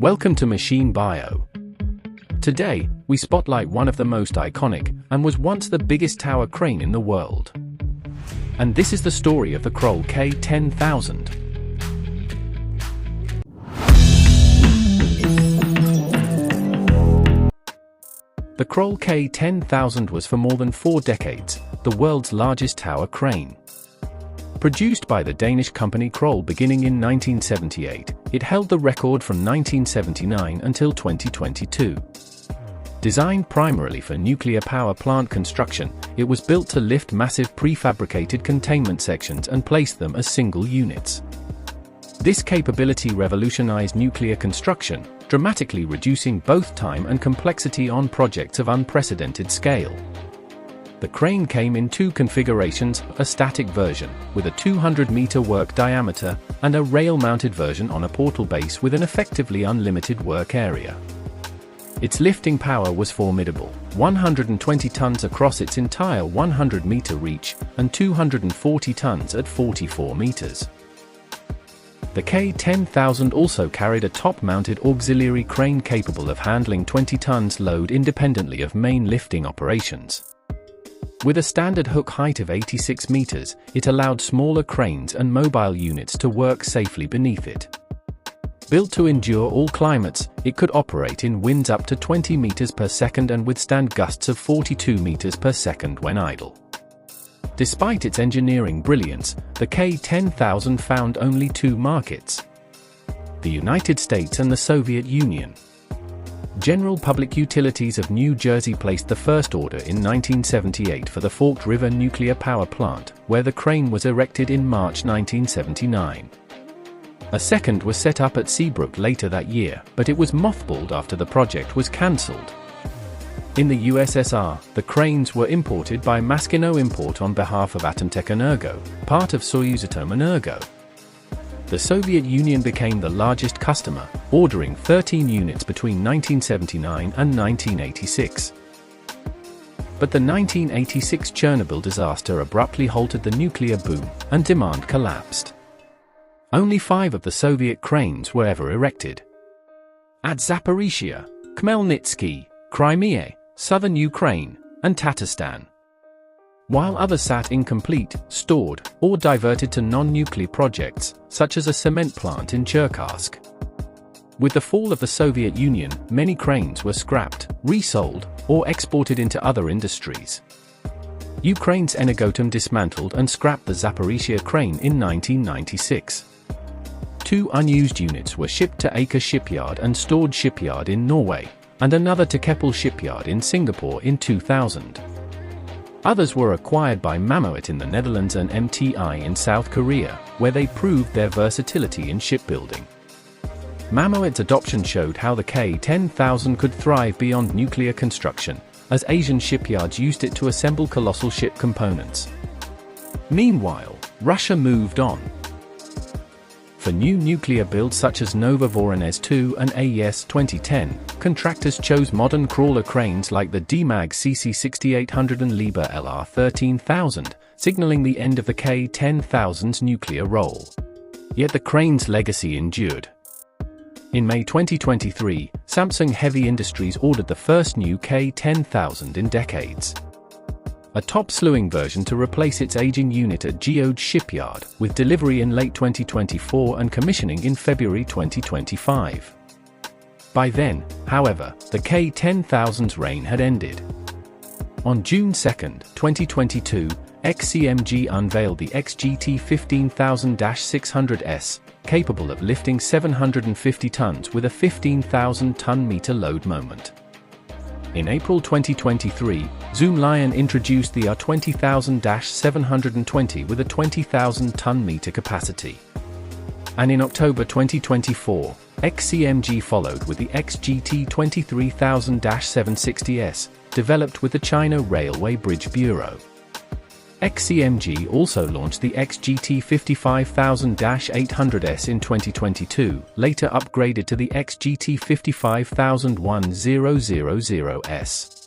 Welcome to Machine Bio. Today, we spotlight one of the most iconic, and was once the biggest tower crane in the world. And this is the story of the Kroll K 10,000. The Kroll K 10,000 was for more than 4 decades, the world's largest tower crane. Produced by the Danish company Kroll beginning in 1978, it held the record from 1979 until 2022. Designed primarily for nuclear power plant construction, it was built to lift massive prefabricated containment sections and place them as single units. This capability revolutionized nuclear construction, dramatically reducing both time and complexity on projects of unprecedented scale. The crane came in 2 configurations, a static version, with a 200-meter work diameter, and a rail-mounted version on a portal base with an effectively unlimited work area. Its lifting power was formidable, 120 tons across its entire 100-meter reach, and 240 tons at 44 meters. The K 10,000 also carried a top-mounted auxiliary crane capable of handling 20 tons load independently of main lifting operations. With a standard hook height of 86 meters, it allowed smaller cranes and mobile units to work safely beneath it. Built to endure all climates, it could operate in winds up to 20 meters per second and withstand gusts of 42 meters per second when idle. Despite its engineering brilliance, the K 10,000 found only 2 markets: the United States and the Soviet Union. General Public Utilities of New Jersey placed the first order in 1978 for the Forked River Nuclear Power Plant, where the crane was erected in March 1979. A second was set up at Seabrook later that year, but it was mothballed after the project was cancelled. In the USSR, the cranes were imported by Maskino Import on behalf of Atomtechenergo, part of Soyuzatomenergo. The Soviet Union became the largest customer, ordering 13 units between 1979 and 1986. But the 1986 Chernobyl disaster abruptly halted the nuclear boom, and demand collapsed. Only 5 of the Soviet cranes were ever erected. At Zaporizhia, Khmelnytsky, Crimea, southern Ukraine, and Tatarstan. While others sat incomplete, stored, or diverted to non-nuclear projects, such as a cement plant in Cherkassk. With the fall of the Soviet Union, many cranes were scrapped, resold, or exported into other industries. Ukraine's Energoatom dismantled and scrapped the Zaporizhia crane in 1996. 2 unused units were shipped to Aker Shipyard and Stord Shipyard in Norway, and another to Keppel Shipyard in Singapore in 2000. Others were acquired by Mammoet in the Netherlands and MTI in South Korea, where they proved their versatility in shipbuilding. Mammoet's adoption showed how the K 10,000 could thrive beyond nuclear construction, as Asian shipyards used it to assemble colossal ship components. Meanwhile, Russia moved on. For new nuclear builds such as Nova Voronezh 2 and AES 2010, contractors chose modern crawler cranes like the DMAG CC 6800 and Liebherr LR 13,000, signaling the end of the K 10,000's nuclear role. Yet the crane's legacy endured. In May 2023, Samsung Heavy Industries ordered the first new K 10,000 in decades. A top-slewing version to replace its aging unit at Geode Shipyard, with delivery in late 2024 and commissioning in February 2025. By then, however, the K 10,000's reign had ended. On June 2, 2022, XCMG unveiled the XGT 15000-600S, capable of lifting 750 tons with a 15,000-ton-meter load moment. In April 2023, Zoomlion introduced the R20000-720 with a 20,000-ton-meter capacity. And in October 2024, XCMG followed with the XGT 23000-760S, developed with the China Railway Bridge Bureau. XCMG also launched the XGT 55000-800S in 2022, later upgraded to the XGT 55000-1000S.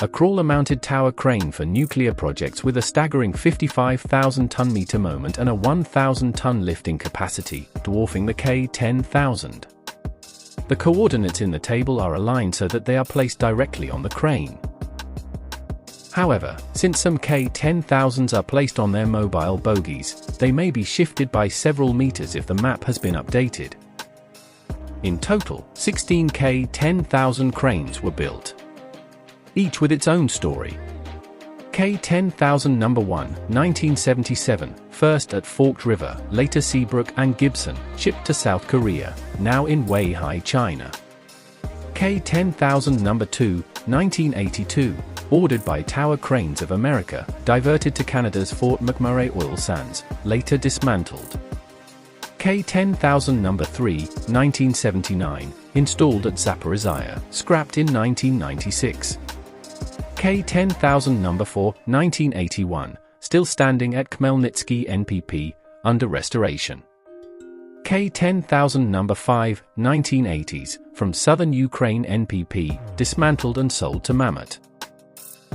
A crawler-mounted tower crane for nuclear projects with a staggering 55,000-ton-meter moment and a 1,000-ton lifting capacity, dwarfing the K 10,000. The coordinates in the table are aligned so that they are placed directly on the crane. However, since some K-10,000s are placed on their mobile bogies, they may be shifted by several meters if the map has been updated. In total, 16 K-10,000 cranes were built, each with its own story. K-10,000 No. 1, 1977, first at Forked River, later Seabrook and Gibson, shipped to South Korea, now in Weihai, China. K-10,000 No. 2, 1982, ordered by Tower Cranes of America, diverted to Canada's Fort McMurray oil sands, later dismantled. K-10,000 No. 3, 1979, installed at Zaporizhia, scrapped in 1996. K-10,000 No. 4, 1981, still standing at Khmelnytsky NPP, under restoration. K-10,000 No. 5, 1980s, from southern Ukraine NPP, dismantled and sold to Mammoth.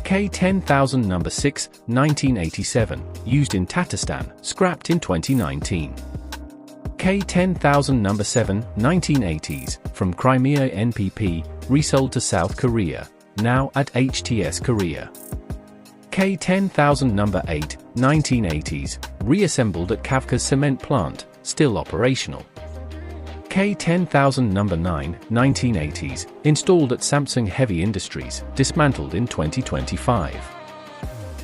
K-10,000 No. 6, 1987, used in Tatarstan, scrapped in 2019. K-10,000 No. 7, 1980s, from Crimea NPP, resold to South Korea, now at HTS Korea. K-10,000 No. 8, 1980s, reassembled at Kavkaz cement plant, still operational. K-10,000 No. 9, 1980s, installed at Samsung Heavy Industries, dismantled in 2025.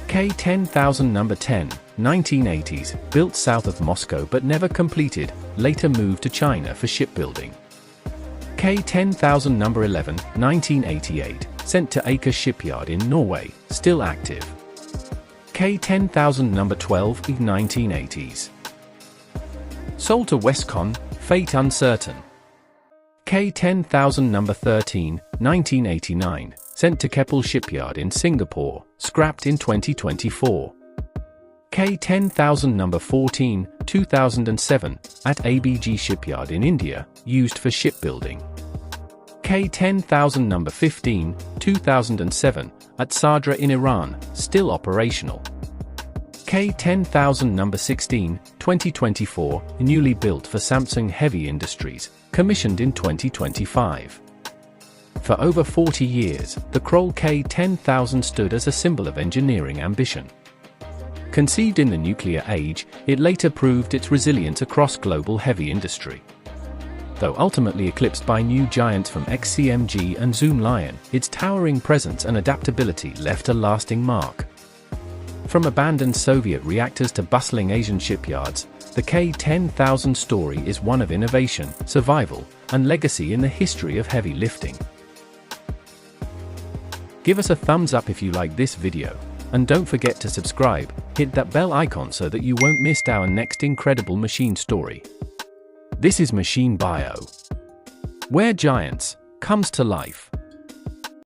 K-10,000 No. 10, 1980s, built south of Moscow but never completed, later moved to China for shipbuilding. K-10,000 No. 11, 1988, sent to Aker shipyard in Norway, still active. K-10,000 No. 12, 1980s. Sold to Westcon, fate uncertain. K-10,000 No. 13, 1989, sent to Keppel shipyard in Singapore, scrapped in 2024. K-10,000 No. 14, 2007, at ABG shipyard in India, used for shipbuilding. K-10,000 No. 15, 2007, at Sadra in Iran, still operational. K-10,000 No. 16, 2024, newly built for Samsung Heavy Industries, commissioned in 2025. For over 40 years, the Kroll K-10,000 stood as a symbol of engineering ambition. Conceived in the nuclear age, it later proved its resilience across global heavy industry. Though ultimately eclipsed by new giants from XCMG and Zoomlion, its towering presence and adaptability left a lasting mark. From abandoned Soviet reactors to bustling Asian shipyards, the K-10,000 story is one of innovation, survival, and legacy in the history of heavy lifting. Give us a thumbs up if you like this video, and don't forget to subscribe, hit that bell icon so that you won't miss our next incredible machine story. This is Machine Bio, where giants comes to life.